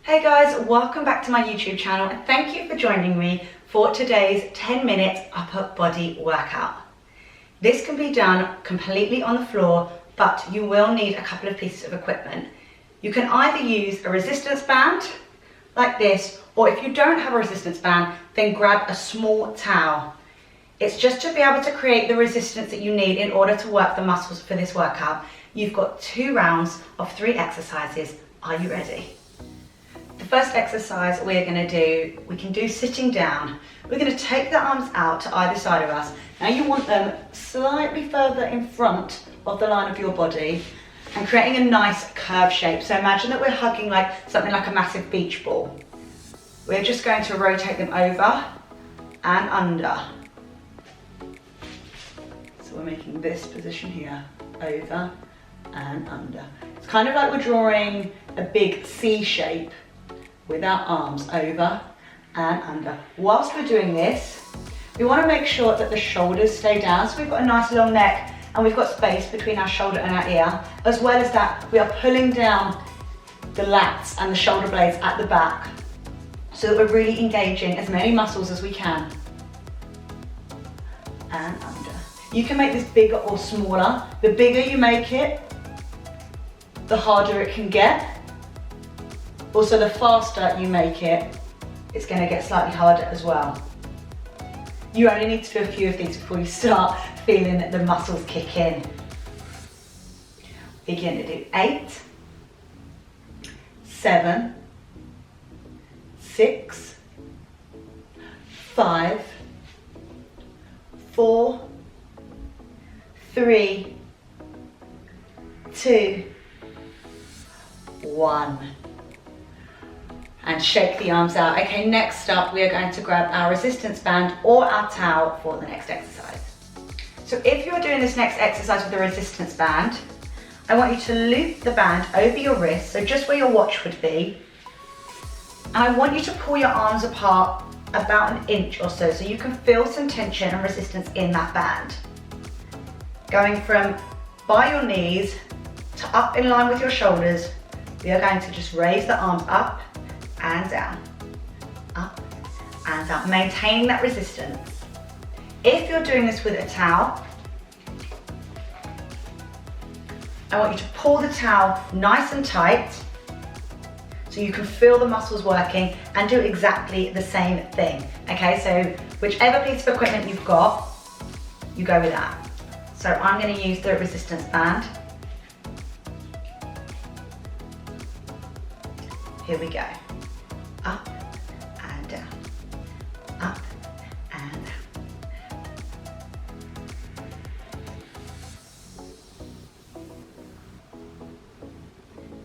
Hey guys, welcome back to my YouTube channel and thank you for joining me for today's 10-minute upper body workout. This can be done completely on the floor, but you will need a couple of pieces of equipment. You can either use a resistance band like this, or if you don't have a resistance band, then grab a small towel. It's just to be able to create the resistance that you need in order to work the muscles for this workout. You've got 2 rounds of 3 exercises. Are you ready? The first exercise we're going to do, we can do sitting down. We're going to take the arms out to either side of us. Now you want them slightly further in front of the line of your body and creating a nice curve shape. So imagine that we're hugging like something like a massive beach ball. We're just going to rotate them over and under. So we're making this position here, over and under. It's kind of like we're drawing a big C shape with our arms over and under. Whilst we're doing this, we want to make sure that the shoulders stay down. So we've got a nice long neck and we've got space between our shoulder and our ear. As well as that, we are pulling down the lats and the shoulder blades at the back so that we're really engaging as many muscles as we can. And under. You can make this bigger or smaller. The bigger you make it, the harder it can get. Also, the faster you make it, it's going to get slightly harder as well. You only need to do a few of these before you start feeling the muscles kick in. We're going to do 8, 7, 6, 5, 4, 3, 2, 1. And shake the arms out. Okay, next up we are going to grab our resistance band or our towel for the next exercise. So if you're doing this next exercise with a resistance band, I want you to loop the band over your wrist, so just where your watch would be. And I want you to pull your arms apart about an inch or so you can feel some tension and resistance in that band. Going from by your knees to up in line with your shoulders, we are going to just raise the arms up and down, up and down, maintaining that resistance. If you're doing this with a towel, I want you to pull the towel nice and tight so you can feel the muscles working and do exactly the same thing. Okay, so whichever piece of equipment you've got, you go with that. So I'm going to use the resistance band. Here we go. Up and down, up and down.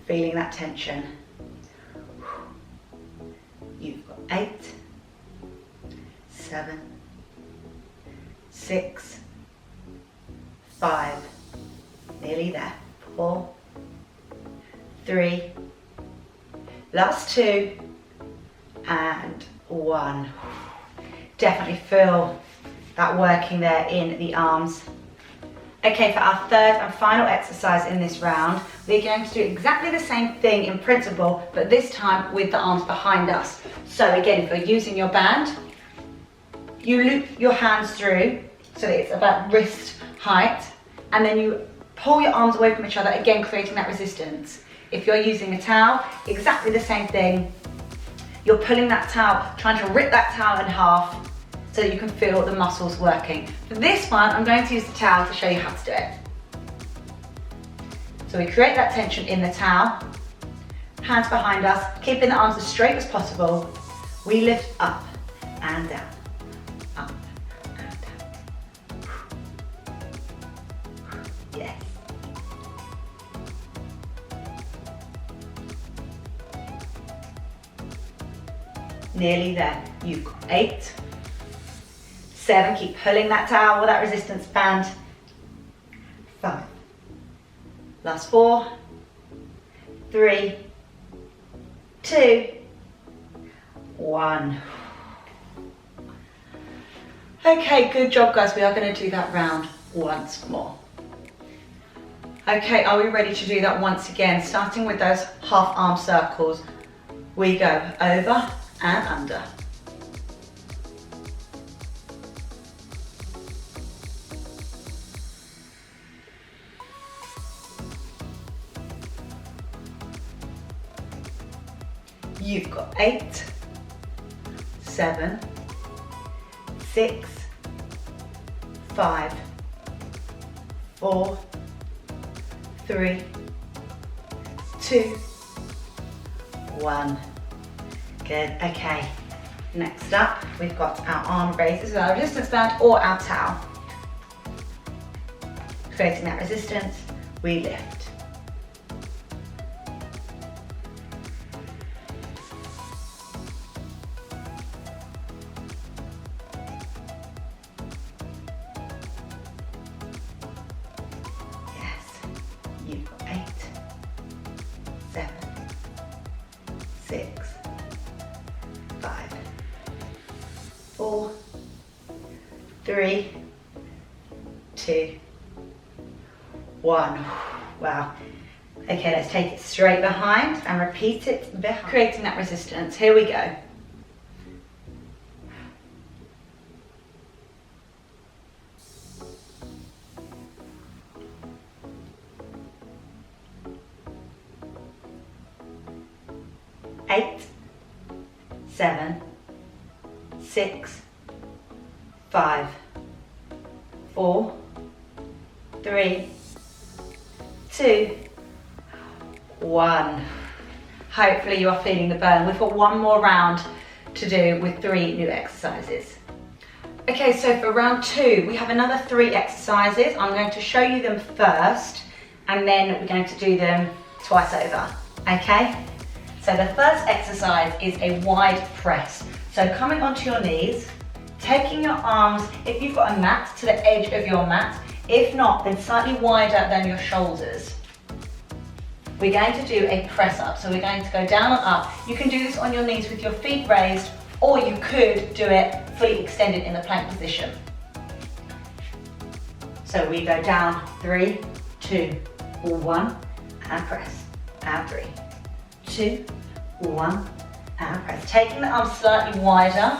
Feeling that tension. You've got 8, 7, 6, 5, nearly there, 4, 3, last 2, and 1. Definitely feel that working there in the arms. Okay, for our third and final exercise in this round, we're going to do exactly the same thing in principle, but this time with the arms behind us. So again, if you're using your band, you loop your hands through so that it's about wrist height, and then you pull your arms away from each other, again creating that resistance. If you're using a towel, exactly the same thing. You're pulling that towel, trying to rip that towel in half so that you can feel the muscles working. For this one, I'm going to use the towel to show you how to do it. So we create that tension in the towel, hands behind us, keeping the arms as straight as possible. We lift up and down, up and down. Yes. Nearly there. You've got 8, 7, keep pulling that towel with that resistance band. 5, last 4, 3, 2, 1. Okay, good job guys. We are going to do that round once more. Okay, are we ready to do that once again? Starting with those half arm circles. We go over and under. You've got 8, 7, 6, 5, 4, 3, 2, 1. Good, okay. Next up, we've got our arm raises with our resistance band or our towel. Creating that resistance, we lift. You've got 8, 7, 6, 5, 4, 3, 2, 1. Wow. Okay, let's take it straight behind and repeat it behind. Creating that resistance. Here we go. Eight, 7, 6, 5, 4, 3, 2, 1. Hopefully you are feeling the burn. We've got one more round to do with 3 new exercises. Okay, so for round 2, we have another 3 exercises. I'm going to show you them first, and then we're going to do them twice over, okay? So the first exercise is a wide press. So coming onto your knees, taking your arms, if you've got a mat, to the edge of your mat. If not, then slightly wider than your shoulders. We're going to do a press up. So we're going to go down and up. You can do this on your knees with your feet raised, or you could do it fully extended in the plank position. So we go down, 3, 2, 1, and press, and 3, 2, 1, and press. Taking the arms slightly wider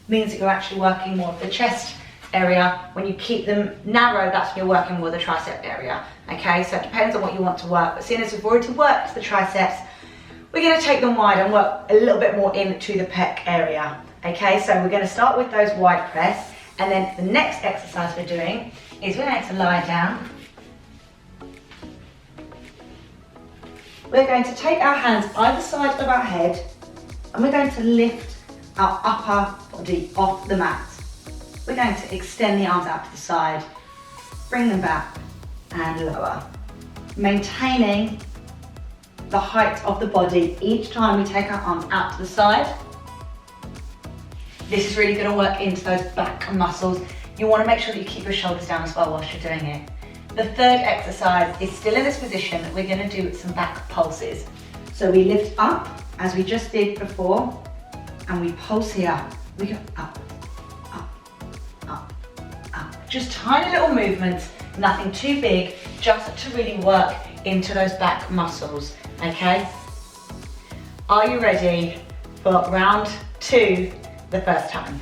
means that you're actually working more of the chest area. When you keep them narrow, that's when you're working more the tricep area. Okay, so it depends on what you want to work, but seeing as we've already worked the triceps, we're going to take them wide and work a little bit more into the pec area. Okay, so we're going to start with those wide press, and then the next exercise we're doing is we're going to lie down. We're going to take our hands either side of our head, and we're going to lift our upper body off the mat. We're going to extend the arms out to the side, bring them back and lower. Maintaining the height of the body each time we take our arms out to the side. This is really going to work into those back muscles. You want to make sure that you keep your shoulders down as well whilst you're doing it. The third exercise is still in this position. We're going to do some back pulses. So we lift up as we just did before, and we pulse here. We go up, up, up, up. Just tiny little movements, nothing too big, just to really work into those back muscles, okay? Are you ready for round 2 the first time?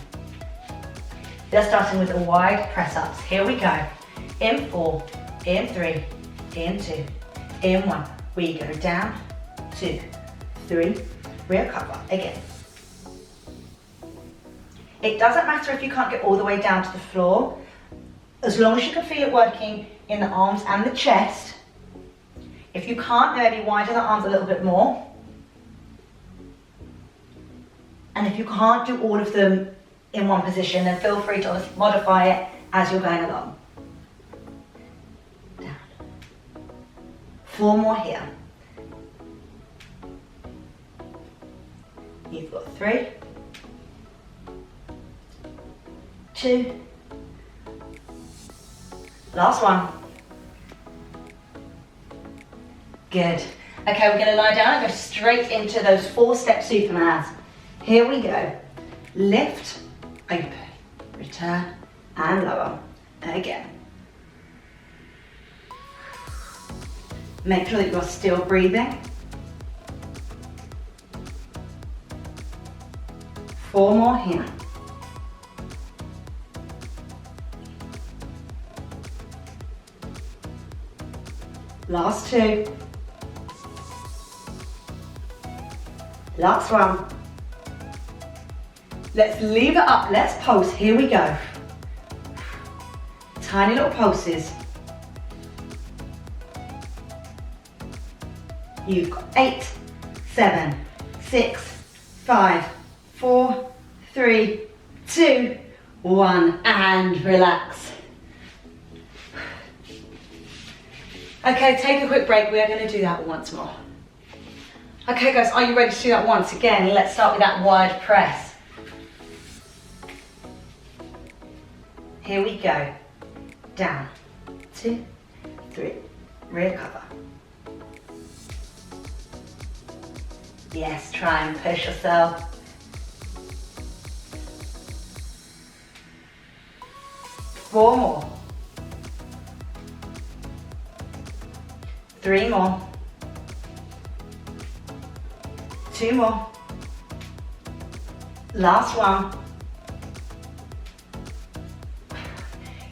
Just starting with the wide press ups. Here we go. In 4, in 3, in 2, in 1. We go down, 2, 3, recover again. It doesn't matter if you can't get all the way down to the floor, as long as you can feel it working in the arms and the chest. If you can't, maybe widen the arms a little bit more. And if you can't do all of them in one position, then feel free to modify it as you're going along. Down. 4 more here. You've got 3, 2, last one. Good. Okay, we're going to lie down and go straight into those 4-step Supermans. Here we go. Lift, open, return, and lower. Again. Make sure that you're still breathing. 4 more here. Last 2. Last 1. Let's leave it up, let's pulse, here we go. Tiny little pulses. You've got 8, 7, 6, 5, 4, 3, 2, 1, and relax. Okay, take a quick break. We are going to do that once more. Okay guys, are you ready to do that once again? Let's start with that wide press. Here we go. Down, 2, 3, recover. Yes, try and push yourself. 4 more. 3 more. 2 more. Last 1.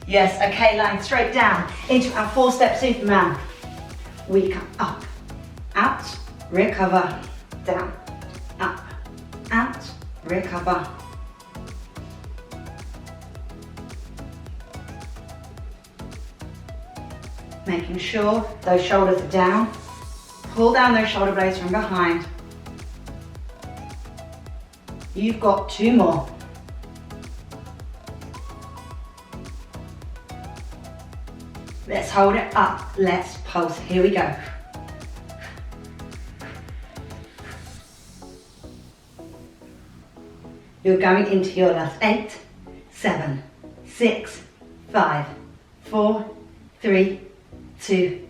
Yes, okay, lying straight down into our 4-step Superman. We come up, out, recover, down, up, out, recover. Making sure those shoulders are down. Pull down those shoulder blades from behind. You've got 2 more. Let's hold it up. Let's pulse. Here we go. You're going into your last 8, 7, 6, 5, 4, 3, 2,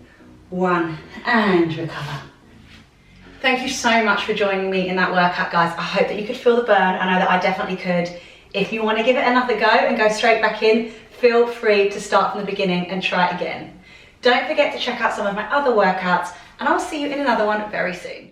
1, and recover. Thank you so much for joining me in that workout, guys. I hope that you could feel the burn. I know that I definitely could. If you want to give it another go and go straight back in, feel free to start from the beginning and try it again. Don't forget to check out some of my other workouts, and I'll see you in another one very soon.